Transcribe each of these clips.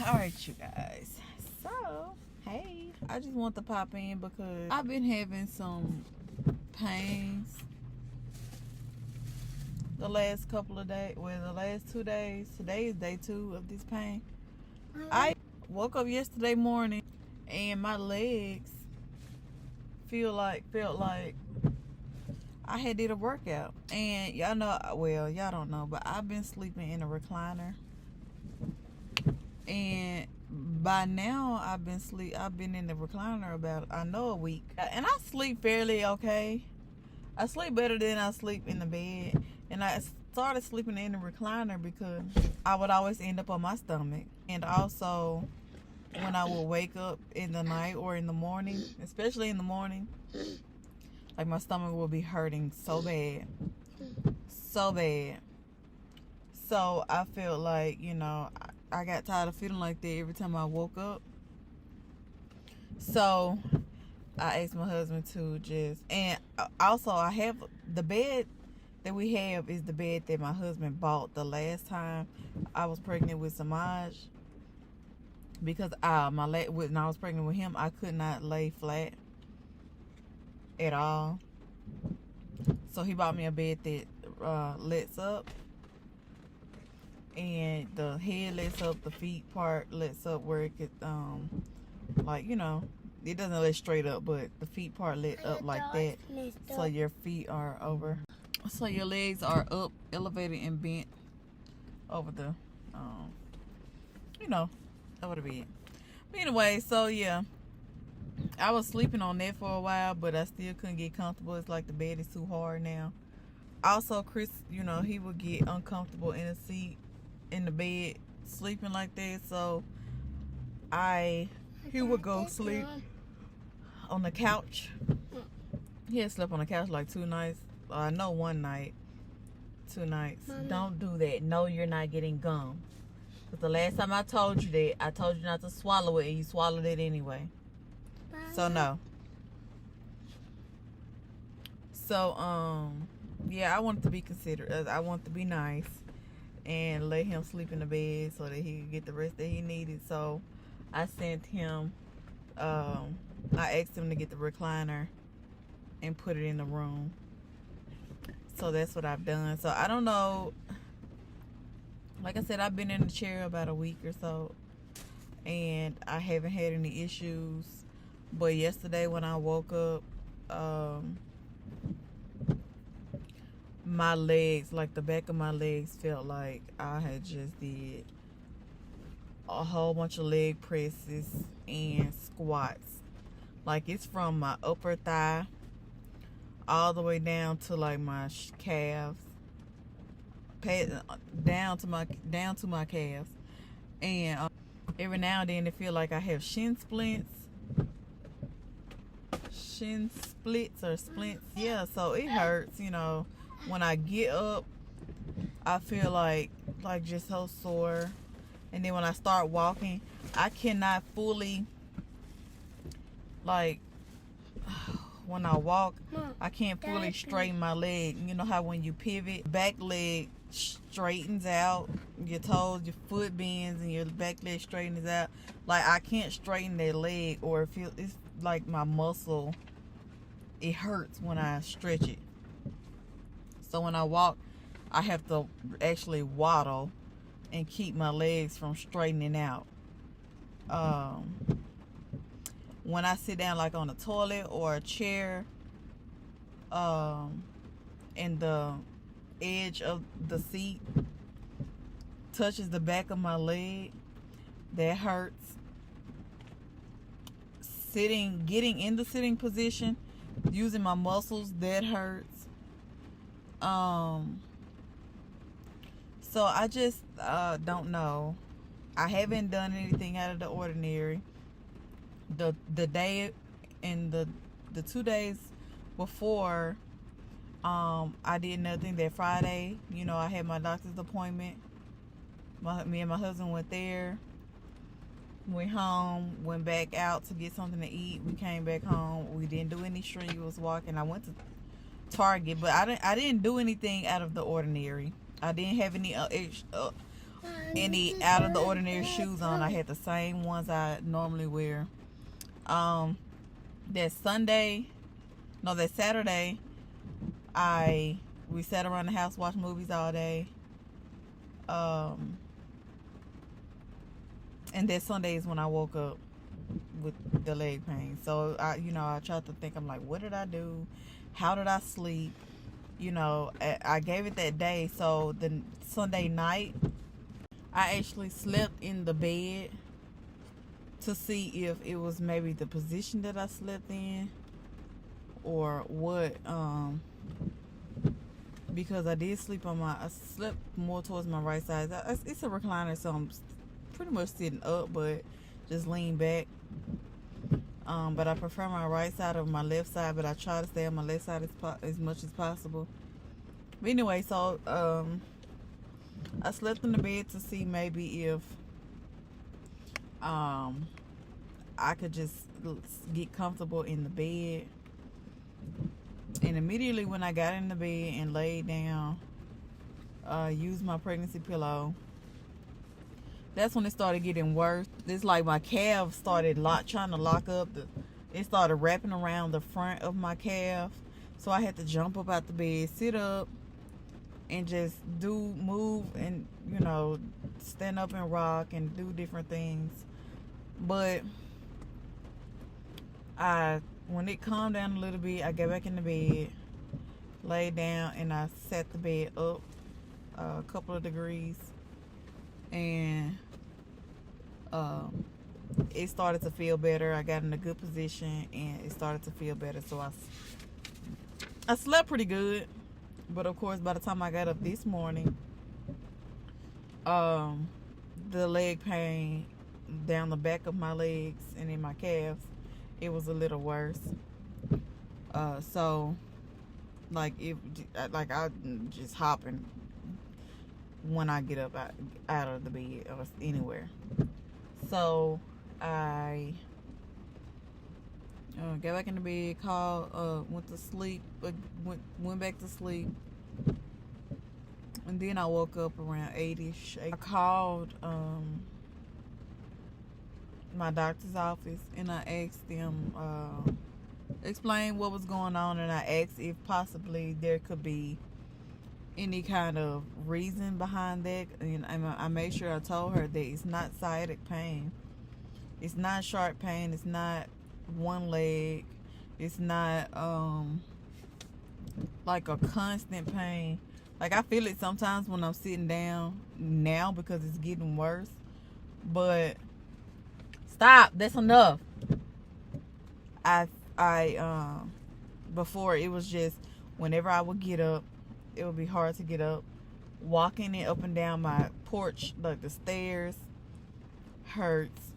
Alright, you guys. So, hey. I just want to pop in because I've been having some pains the last couple of days. Well, the last 2 days. Today is day 2 of this pain. I woke up yesterday morning and my legs felt like I had did a workout. And y'all know, well, y'all don't know, but I've been sleeping in a recliner. And by now I've been in the recliner about a week. And I sleep fairly okay. I sleep better than I sleep in the bed. And I started sleeping in the recliner because I would always end up on my stomach. And also when I would wake up in the night or in the morning, especially in the morning, like my stomach will be hurting so bad. So bad. So I felt like, I got tired of feeling like that every time I woke up. So I asked my husband to and also I have the bed that we have is the bed that my husband bought the last time I was pregnant with Samaj. Because when I was pregnant with him, I could not lay flat at all. So he bought me a bed that lets up. And the head lets up, the feet part lets up where it could, it doesn't let straight up, but the feet part let up like that. So your feet are over. So your legs are up, elevated, and bent over the, over the bed. But anyway, so yeah. I was sleeping on that for a while, but I still couldn't get comfortable. It's like the bed is too hard now. Also, Chris, he would get uncomfortable in a seat in the bed sleeping like that, so he would go sleep on the couch. He had slept on the couch like 2 nights. I know 1 night, 2 nights. Mommy. Don't do that. No, you're not getting gum. But the last time I told you that, I told you not to swallow it, and you swallowed it anyway. Mommy. So no. So yeah, I wanted to be considerate. I want to be nice and let him sleep in the bed so that he could get the rest that he needed. So I sent him, I asked him to get the recliner and put it in the room. So that's what I've done. So I don't know. Like I said, I've been in the chair about a week or so, and I haven't had any issues. But yesterday when I woke up, my legs, like the back of my legs, felt like I had just did a whole bunch of leg presses and squats. Like it's from my upper thigh all the way down to like my calves, down to my calves. And every now and then it feel like I have shin splits or splints. Yeah, so it hurts, When I get up, I feel like just so sore. And then when I start walking, I cannot fully, when I walk, I can't fully straighten my leg. You know how when you pivot, back leg straightens out, your toes, your foot bends, and your back leg straightens out. Like I can't straighten that leg, or it's like my muscle, it hurts when I stretch it. So when I walk, I have to actually waddle and keep my legs from straightening out. When I sit down like on a toilet or a chair, and the edge of the seat touches the back of my leg, that hurts. Getting in the sitting position, using my muscles, that hurts. So I just don't know. I haven't done anything out of the ordinary. The day and the 2 days before, I did nothing. That Friday, I had my doctor's appointment. Me and my husband went there. Went home, went back out to get something to eat. We came back home. We didn't do any strenuous walking. I went to Target, but I didn't do anything out of the ordinary. I didn't have any any out of the ordinary shoes on. I had the same ones I normally wear. That Saturday, we sat around the house, watched movies all day. And that Sunday is when I woke up with the leg pain. So I tried to think, I'm like, what did I do? How did I sleep? I gave it that day. So the Sunday night, I actually slept in the bed to see if it was maybe the position that I slept in or what. Because I did sleep I slept more towards my right side. It's a recliner, so I'm pretty much sitting up, but just lean back. But I prefer my right side over my left side, but I try to stay on my left side as much as possible. But anyway, so I slept in the bed to see maybe if I could just get comfortable in the bed. And immediately when I got in the bed and laid down, used my pregnancy pillow, that's when it started getting worse. It's like my calf started trying to lock up. It started wrapping around the front of my calf. So I had to jump up out the bed, sit up, and just move and, stand up and rock and do different things. But when it calmed down a little bit, I got back in the bed, laid down, and I sat the bed up a couple of degrees. And it started to feel better. I got in a good position and it started to feel better. So I slept pretty good. But of course, by the time I got up this morning, the leg pain down the back of my legs and in my calves, it was a little worse. So I just hopping when I get up out of the bed or anywhere. So I got back in the bed, went to sleep, went back to sleep, and then I woke up around 8ish. I called my doctor's office and I asked them, explain what was going on, and I asked if possibly there could be any kind of reason behind that. And I made sure I told her that it's not sciatic pain, it's not sharp pain, it's not one leg, it's not like a constant pain. Like I feel it sometimes when I'm sitting down now because it's getting worse. But stop, that's enough. I before it was just whenever I would get up, it would be hard to get up. Walking it up and down my porch, like the stairs, hurts.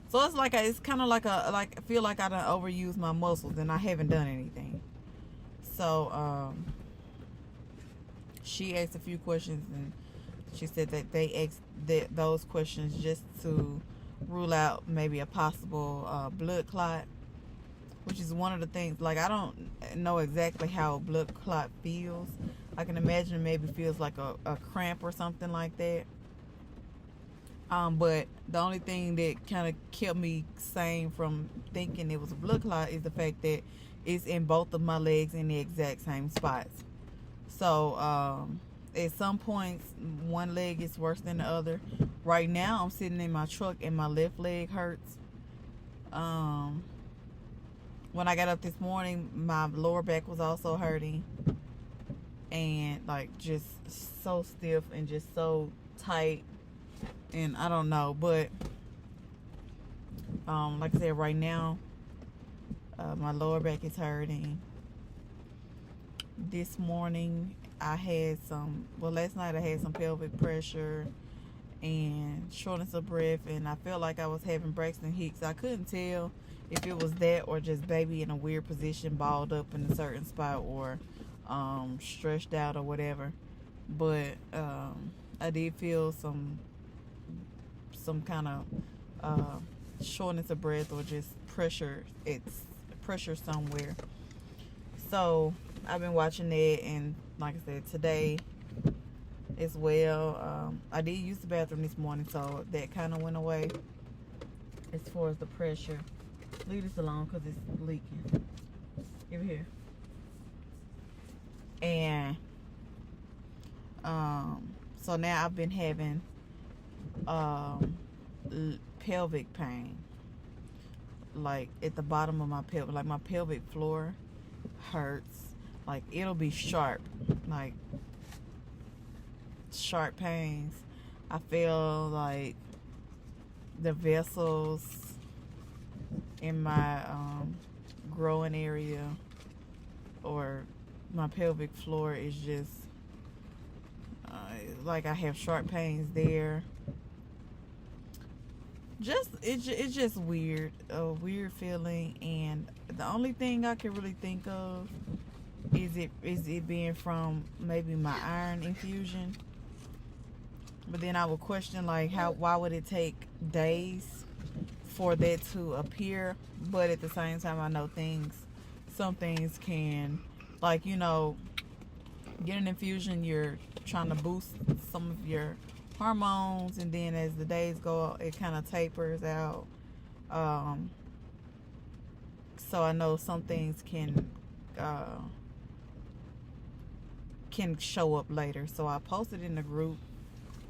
So it's kind of like I feel like I done overused my muscles and I haven't done anything. So she asked a few questions and she said that they asked those questions just to rule out maybe a possible blood clot, which is one of the things. Like I don't know exactly how a blood clot feels. I can imagine maybe feels like a cramp or something like that. But the only thing that kind of kept me sane from thinking it was a blood clot is the fact that it's in both of my legs in the exact same spots. So at some points, one leg is worse than the other. Right now, I'm sitting in my truck and my left leg hurts. When I got up this morning, my lower back was also hurting. And like just so stiff and just so tight. And I don't know, but like I said, right now, my lower back is hurting. This morning, last night I had some pelvic pressure and shortness of breath, and I felt like I was having Braxton Hicks. I couldn't tell if it was that or just baby in a weird position, balled up in a certain spot, or stretched out or whatever. But I did feel some kind of shortness of breath or just pressure. It's pressure somewhere. So I've been watching that, and like I said, today as well. I did use the bathroom this morning, so that kind of went away as far as the pressure. Leave this alone because it's leaking. Give it here. And so now I've been having pelvic pain, like at the bottom of my pelvic, like my pelvic floor hurts. Like it'll be sharp, like sharp pains. I feel like the vessels in my growing area or my pelvic floor is just like I have sharp pains there. It's just weird, a weird feeling, and the only thing I can really think of is it being from maybe my iron infusion. But then I would question, like, why would it take days for that to appear? But at the same time, I know some things can, like, you know, get an infusion, you're trying to boost some of your hormones, and then as the days go, it kind of tapers out. So I know some things can show up later. So I posted in the group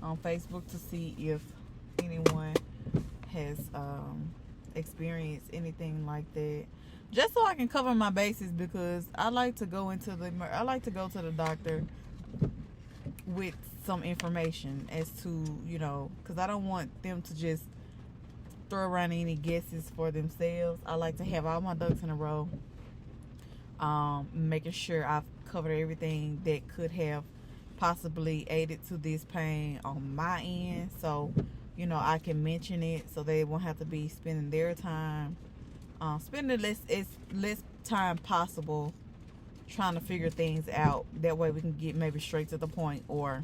on Facebook to see if anyone has experienced anything like that, just so I can cover my bases, because I like to go to the doctor with some information as to, you know, because I don't want them to just throw around any guesses for themselves. I like to have all my ducks in a row, making sure I've covered everything that could have possibly aided to this pain on my end, so, you know, I can mention it so they won't have to be spending their time spending less time possible trying to figure things out. That way we can get maybe straight to the point, or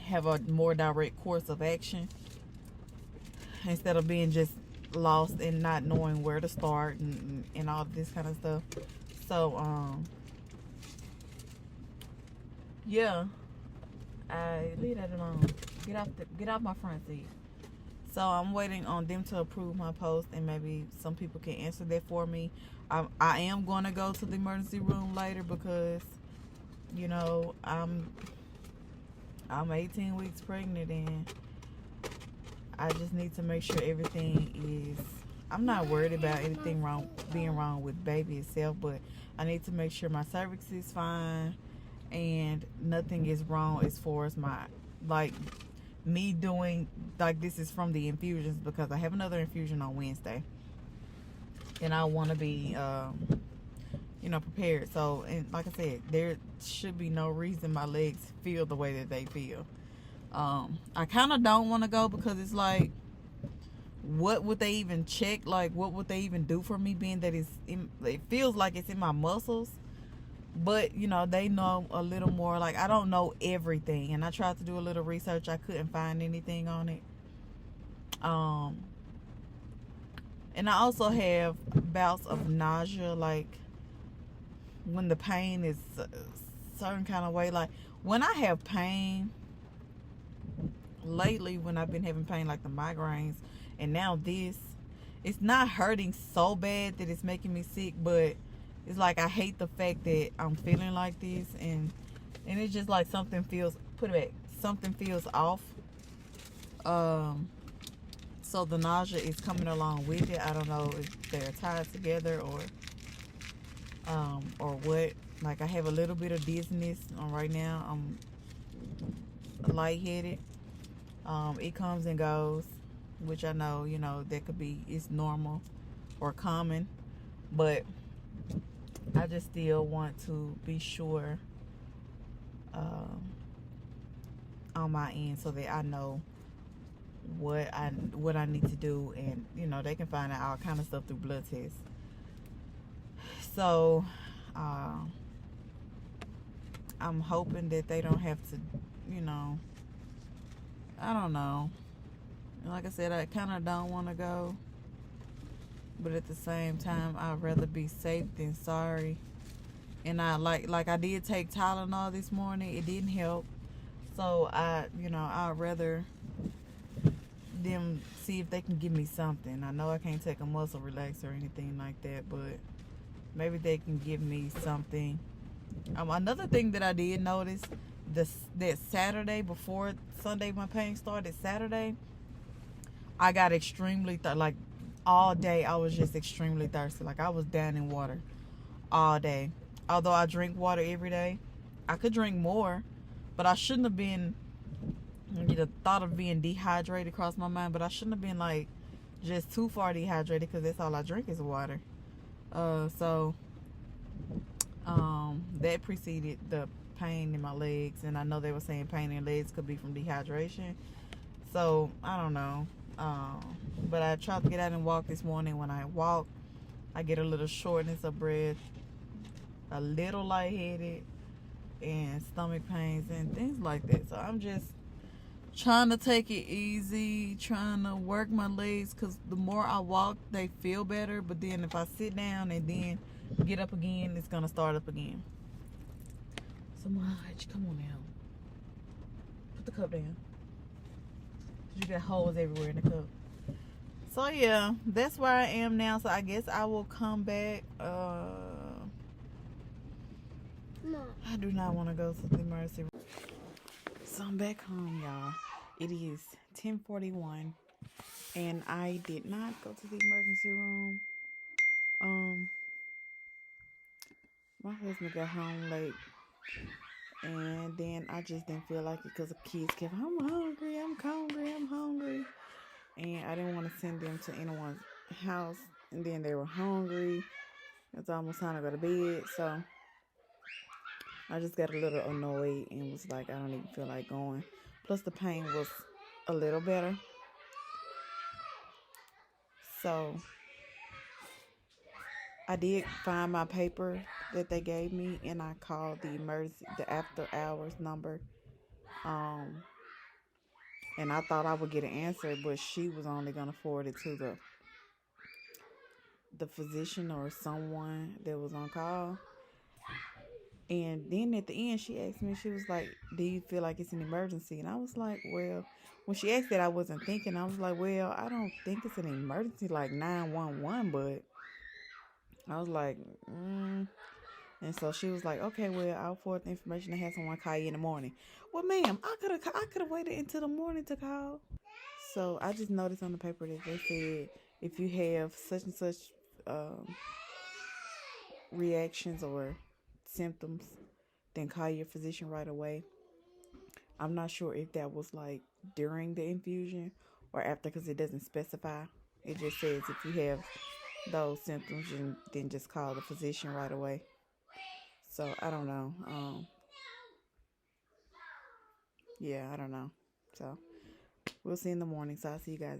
have a more direct course of action, instead of being just lost and not knowing where to start and all this kind of stuff. So yeah, I leave that alone. Get off my front seat. So I'm waiting on them to approve my post, and maybe some people can answer that for me. I am going to go to the emergency room later because, you know, I'm 18 weeks pregnant, and I just need to make sure everything is. I'm not worried about anything being wrong with baby itself, but I need to make sure my cervix is fine and nothing is wrong as far as my, like, me doing, like, this is from the infusions, because I have another infusion on Wednesday, and I want to be you know, prepared. So, and like I said, there should be no reason my legs feel the way that they feel. I kind of don't want to go, because it's like, what would they even check? Like, what would they even do for me, being that it feels like it's in my muscles? But, you know, they know a little more. Like, I don't know everything, and I tried to do a little research. I couldn't find anything on it. And I also have bouts of nausea, like when the pain is a certain kind of way. Like, when I have pain lately, when I've been having pain, like the migraines, and now this, it's not hurting so bad that it's making me sick, but it's like I hate the fact that I'm feeling like this, and it's just like something feels, something feels off. So the nausea is coming along with it. I don't know if they're tied together or what. Like, I have a little bit of dizziness right now. I'm lightheaded. It comes and goes, which I know, you know, that could be, it's normal or common, but I just still want to be sure on my end, so that I know what I need to do, and, you know, they can find out all kind of stuff through blood tests. So I'm hoping that they don't have to, you know, I don't know. Like I said, I kind of don't want to go, but at the same time, I'd rather be safe than sorry. And I like I did take Tylenol this morning. It didn't help. So I'd rather them see if they can give me something. I know I can't take a muscle relaxer or anything like that, but maybe they can give me something. Another thing that I did notice, that Saturday before Sunday my pain started, Saturday I got extremely like all day I was just extremely thirsty. Like I was down in water all day. Although I drink water every day, I could drink more, but I shouldn't have been. The thought of being dehydrated crossed my mind, but I shouldn't have been like just too far dehydrated because that's all I drink is water. So that preceded the pain in my legs, and I know they were saying pain in legs could be from dehydration. So I don't know. But I tried to get out and walk this morning. When I walk, I get a little shortness of breath, a little lightheaded, and stomach pains and things like that. So I'm just trying to take it easy, trying to work my legs, because the more I walk, they feel better. But then if I sit down and then get up again, it's going to start up again. So Marge, come on now. Put the cup down. You got holes everywhere in the cup. So yeah, that's where I am now. So I guess I will come back. No. I do not want to go to the emergency room. So I'm back home, y'all. It is 10:41, and I did not go to the emergency room. My husband got home late, and then I just didn't feel like it because the kids kept, I'm hungry, and I didn't want to send them to anyone's house, and then they were hungry. It's almost time to go to bed, so I just got a little annoyed and was like, I don't even feel like going. Plus the pain was a little better. So I did find my paper that they gave me, and I called the after hours number. And I thought I would get an answer, but she was only going to forward it to the physician or someone that was on call. And then at the end, she asked me, she was like, do you feel like it's an emergency? And I was like, well, when she asked that, I wasn't thinking. I was like, well, I don't think it's an emergency like 911, but I was like, And so she was like, okay, well, I'll forward the information and have someone call you in the morning. Well, ma'am, I could have waited until the morning to call. So I just noticed on the paper that they said, if you have such and such reactions or symptoms, then call your physician right away. I'm not sure if that was like during the infusion or after, because it doesn't specify. It just says if you have those symptoms, then just call the physician right away. So I don't know. Yeah, I don't know. So we'll see in the morning. So I'll see you guys.